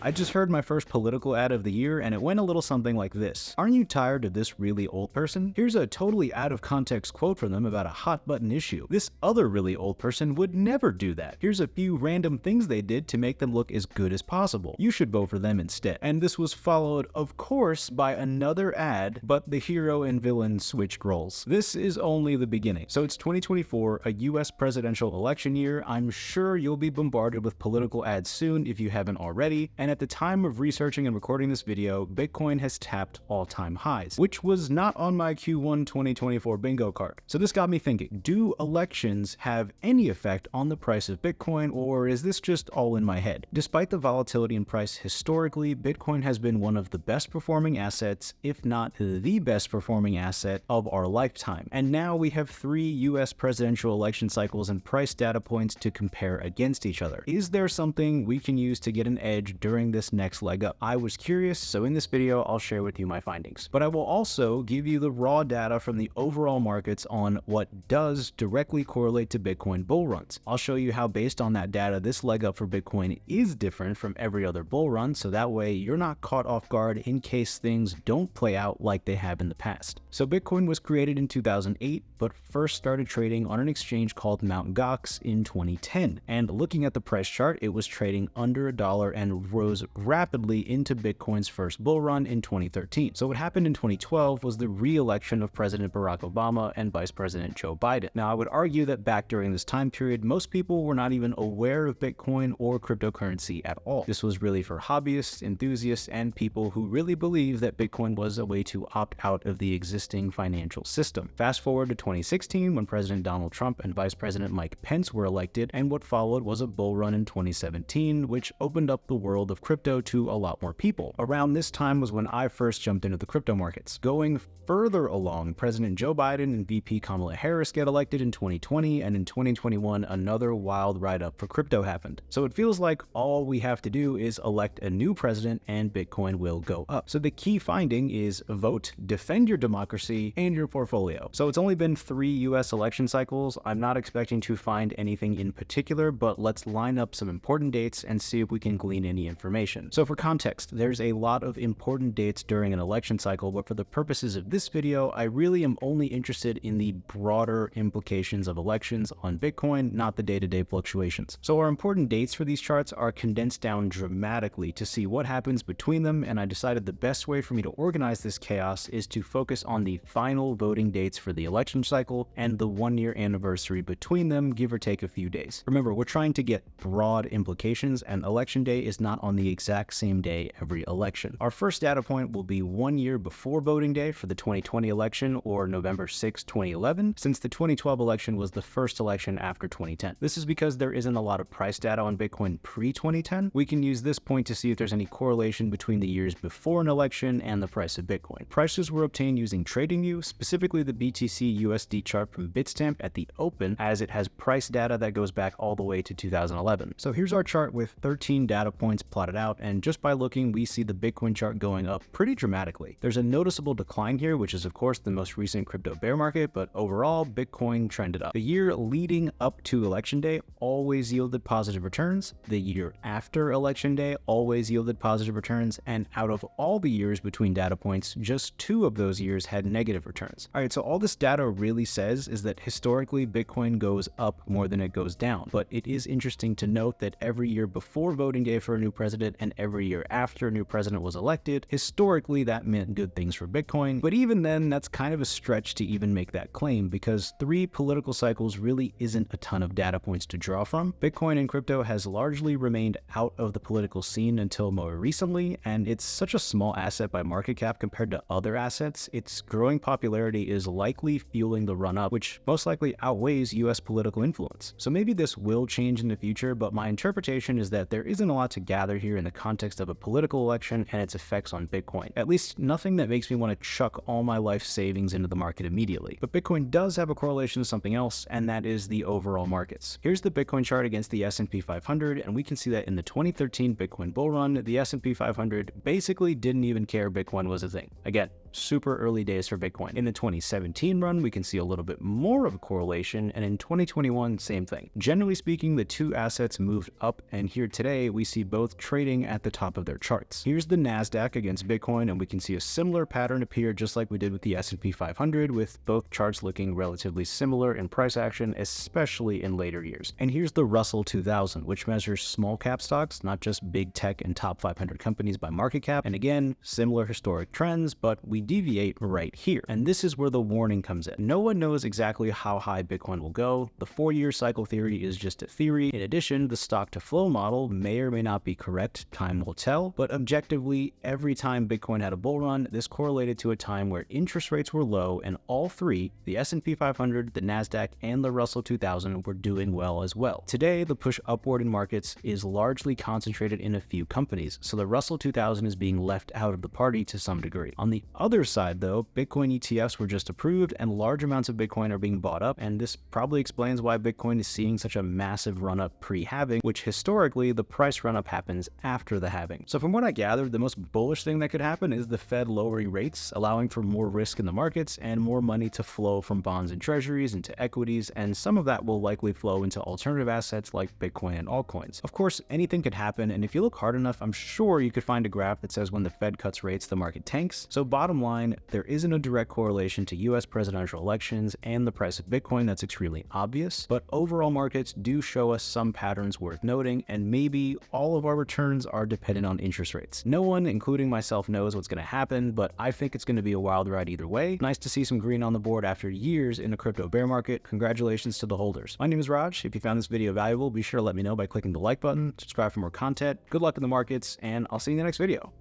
I just heard my first political ad of the year and it went a little something like this. Aren't you tired of this really old person? Here's a totally out of context quote from them about a hot button issue. This other really old person would never do that. Here's a few random things they did to make them look as good as possible. You should vote for them instead. And this was followed, of course, by another ad, but the hero and villain switched roles. This is only the beginning. So it's 2024, a US presidential election year. I'm sure you'll be bombarded with political ads soon if you haven't already. And at the time of researching and recording this video, Bitcoin has tapped all-time highs, which was not on my Q1 2024 bingo card. So this got me thinking, do elections have any effect on the price of Bitcoin, or is this just all in my head? Despite the volatility in price historically, Bitcoin has been one of the best performing assets, if not the best performing asset of our lifetime. And now we have 3 US presidential election cycles and price data points to compare against each other. Is there something we can use to get an edge during this next leg up? I was curious, so in this video, I'll share with you my findings. But I will also give you the raw data from the overall markets on what does directly correlate to Bitcoin bull runs. I'll show you how based on that data, this leg up for Bitcoin is different from every other bull run, so that way you're not caught off guard in case things don't play out like they have in the past. So Bitcoin was created in 2008, but first started trading on an exchange called Mt. Gox in 2010. And looking at the price chart, it was trading under $1 and rose rapidly into Bitcoin's first bull run in 2013. So what happened in 2012 was the re-election of President Barack Obama and Vice President Joe Biden. Now, I would argue that back during this time period, most people were not even aware of Bitcoin or cryptocurrency at all. This was really for hobbyists, enthusiasts, and people who really believe that Bitcoin was a way to opt out of the existing financial system. Fast forward to 2016, when President Donald Trump and Vice President Mike Pence were elected, and what followed was a bull run in 2017, which opened up the world of crypto to a lot more people. Around this time was when I first jumped into the crypto markets. Going further along, President Joe Biden and VP Kamala Harris get elected in 2020, and in 2021, another wild ride up for crypto happened. So it feels like all we have to do is elect a new president and Bitcoin will go up. So the key finding is vote, defend your democracy and your portfolio. So it's only been 3 US election cycles. I'm not expecting to find anything in particular, but let's line up some important dates and see if we can glean any information. So for context, there's a lot of important dates during an election cycle, but for the purposes of this video, I really am only interested in the broader implications of elections on Bitcoin, not the day-to-day fluctuations. So our important dates for these charts are condensed down dramatically to see what happens between them, and I decided the best way for me to organize this chaos is to focus on the final voting dates for the election cycle and the 1-year anniversary between them, give or take a few days. Remember, we're trying to get broad implications, and election day is not on the exact same day every election. Our first data point will be 1 year before voting day for the 2020 election, or November 6, 2011, since the 2012 election was the first election after 2010. This is because there isn't a lot of price data on Bitcoin pre-2010. We can use this point to see if there's any correlation between the years before an election and the price of Bitcoin. Prices were obtained using TradingView, specifically the BTC USD chart from Bitstamp at the open, as it has price data that goes back all the way to 2011. So here's our chart with 13 data points plotted out, and just by looking, we see the Bitcoin chart going up pretty dramatically. There's a noticeable decline here, which is of course the most recent crypto bear market, but overall, Bitcoin trended up. The year leading up to election day always yielded positive returns. The year after election day always yielded positive returns, and out of all the years between data points, just 2 of those years had negative returns. All right, so all this data really says is that historically Bitcoin goes up more than it goes down, but it is interesting to note that every year before voting day for a new president and every year after a new president was elected, historically that meant good things for Bitcoin. But even then, that's kind of a stretch to even make that claim, because 3 political cycles really isn't a ton of data points to draw from. Bitcoin and crypto has largely remained out of the political scene until more recently, and it's such a small asset by market cap compared to other assets. Its growing popularity is likely fueling the run up, which most likely outweighs US political influence. So maybe this will change in the future, but my interpretation is that there isn't a lot to gather here in the context of a political election and its effects on Bitcoin. At least nothing that makes me want to chuck all my life savings into the market immediately. But Bitcoin does have a correlation to something else, and that is the overall markets. Here's the Bitcoin chart against the S&P 500, and we can see that in the 2013 Bitcoin bull run, the S&P 500 basically didn't even care Bitcoin was a thing. Again, super early days for Bitcoin. In the 2017 run, we can see a little bit more of a correlation, and in 2021, same thing. Generally speaking, the two assets moved up, and here today, we see both trading at the top of their charts. Here's the NASDAQ against Bitcoin, and we can see a similar pattern appear just like we did with the S&P 500, with both charts looking relatively similar in price action, especially in later years. And here's the Russell 2000, which measures small cap stocks, not just big tech and top 500 companies by market cap. And again, similar historic trends, but we deviate right here. And this is where the warning comes in. No one knows exactly how high Bitcoin will go. The 4-year cycle theory is just a theory. In addition, the stock to flow model may or may not be correct. Time will tell. But objectively, every time Bitcoin had a bull run, this correlated to a time where interest rates were low, and all three, the S&P 500, the NASDAQ, and the Russell 2000, were doing well as well. Today, the push upward in markets is largely concentrated in a few companies, so the Russell 2000 is being left out of the party to some degree. On the other side, though, Bitcoin ETFs were just approved, and large amounts of Bitcoin are being bought up, and this probably explains why Bitcoin is seeing such a massive run-up pre-halving, which historically, the price run-up happens after the halving. So from what I gathered, the most bullish thing that could happen is the Fed lowering rates, allowing for more risk in the markets and more money to flow from bonds and treasuries into equities, and some of that will likely flow into alternative assets like Bitcoin and altcoins. Of course, anything could happen, and if you look hard enough, I'm sure you could find a graph that says when the Fed cuts rates, the market tanks. So bottom line, there isn't a direct correlation to US presidential elections and the price of Bitcoin that's extremely obvious, but overall markets do show us some patterns worth noting, and maybe all of our returns are dependent on interest rates. No one, including myself, knows what's going to happen, but I think it's going to be a wild ride either way. Nice to see some green on the board after years in a crypto bear market. Congratulations to the holders. My name is Raj. If you found this video valuable, be sure to let me know by clicking the like button, subscribe for more content. Good luck in the markets, and I'll see you in the next video.